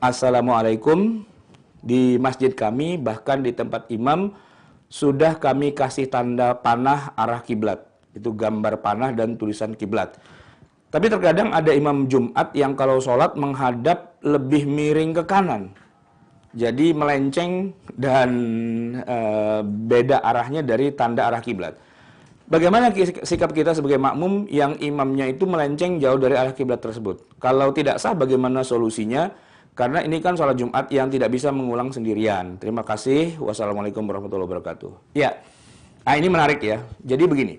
Assalamualaikum. Di masjid kami, bahkan di tempat imam, sudah kami kasih tanda panah arah kiblat. Itu gambar panah dan tulisan kiblat. Tapi terkadang ada imam Jumat yang kalau sholat menghadap lebih miring ke kanan. Jadi melenceng dan beda arahnya dari tanda arah kiblat. Bagaimana sikap kita sebagai makmum yang imamnya itu melenceng jauh dari arah kiblat tersebut? Kalau tidak sah, bagaimana solusinya? Karena ini kan sholat Jumat yang tidak bisa mengulang sendirian. Terima kasih. Wassalamualaikum warahmatullahi wabarakatuh. Ya, ini menarik ya. Jadi begini.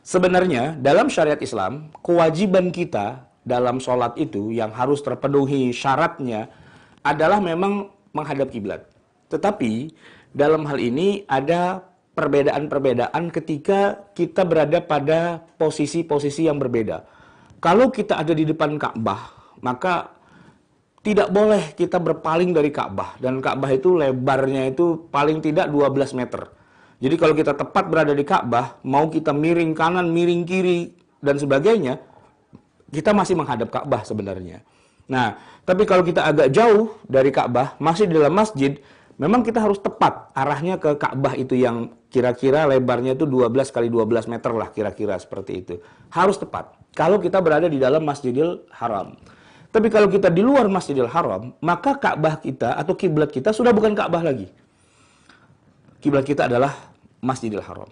Sebenarnya dalam syariat Islam, kewajiban kita dalam sholat itu yang harus terpenuhi syaratnya adalah memang menghadap kiblat. Tetapi dalam hal ini ada perbedaan-perbedaan ketika kita berada pada posisi-posisi yang berbeda. Kalau kita ada di depan Ka'bah, maka tidak boleh kita berpaling dari Ka'bah. Dan Ka'bah itu lebarnya itu paling tidak 12 meter. Jadi kalau kita tepat berada di Ka'bah, mau kita miring kanan, miring kiri, dan sebagainya, kita masih menghadap Ka'bah sebenarnya. Nah, tapi kalau kita agak jauh dari Ka'bah, masih di dalam masjid, memang kita harus tepat arahnya ke Ka'bah itu yang kira-kira lebarnya itu 12 kali 12 meter lah, kira-kira seperti itu. Harus tepat. Kalau kita berada di dalam Masjidil Haram. Tapi kalau kita di luar Masjidil Haram, maka Ka'bah kita atau kiblat kita sudah bukan Ka'bah lagi. Kiblat kita adalah Masjidil Haram.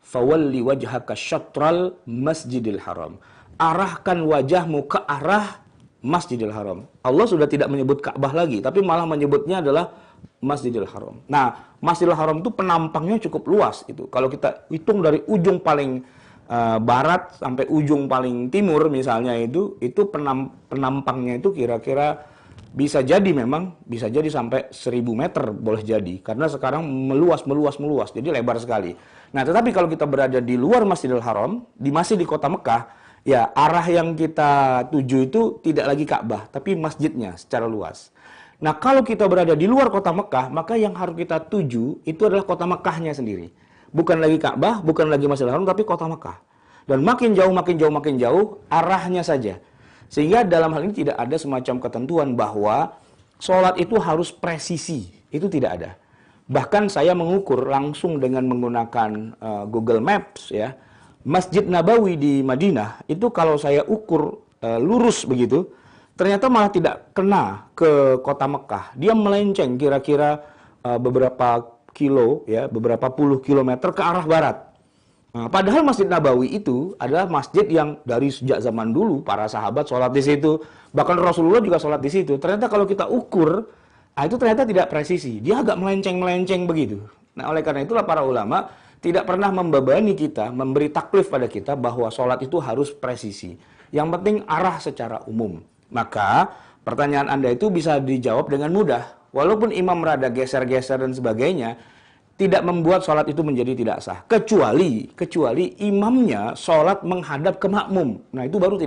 Fawalli wajhaka syatral Masjidil Haram. Arahkan wajahmu ke arah Masjidil Haram. Allah sudah tidak menyebut Ka'bah lagi, tapi malah menyebutnya adalah Masjidil Haram. Nah, Masjidil Haram itu penampangnya cukup luas itu. Kalau kita hitung dari ujung paling barat sampai ujung paling timur misalnya itu penampangnya itu kira-kira bisa jadi sampai 1000 meter boleh jadi, karena sekarang meluas jadi lebar sekali. Nah, tetapi kalau kita berada di luar Masjidil Haram, masih di kota Mekah, ya arah yang kita tuju itu tidak lagi Ka'bah tapi masjidnya secara luas. Nah, kalau kita berada di luar kota Mekah, maka yang harus kita tuju itu adalah kota Mekahnya sendiri. Bukan lagi Ka'bah, bukan lagi Masjidil Haram, tapi kota Mekah. Dan makin jauh arahnya saja. Sehingga dalam hal ini tidak ada semacam ketentuan bahwa sholat itu harus presisi. Itu tidak ada. Bahkan saya mengukur langsung dengan menggunakan Google Maps ya. Masjid Nabawi di Madinah, itu kalau saya ukur lurus begitu, ternyata malah tidak kena ke kota Mekah. Dia melenceng kira-kira beberapa puluh kilometer ke arah barat. Nah, padahal Masjid Nabawi itu adalah masjid yang dari sejak zaman dulu para sahabat sholat di situ, bahkan Rasulullah juga sholat di situ. Ternyata kalau kita ukur, itu ternyata tidak presisi. Dia agak melenceng begitu. Nah, oleh karena itulah para ulama tidak pernah membebani kita, memberi taklif pada kita bahwa sholat itu harus presisi. Yang penting arah secara umum. Maka pertanyaan Anda itu bisa dijawab dengan mudah. Walaupun imam rada geser-geser dan sebagainya, tidak membuat sholat itu menjadi tidak sah. Kecuali imamnya sholat menghadap ke makmum. Nah, itu baru tidak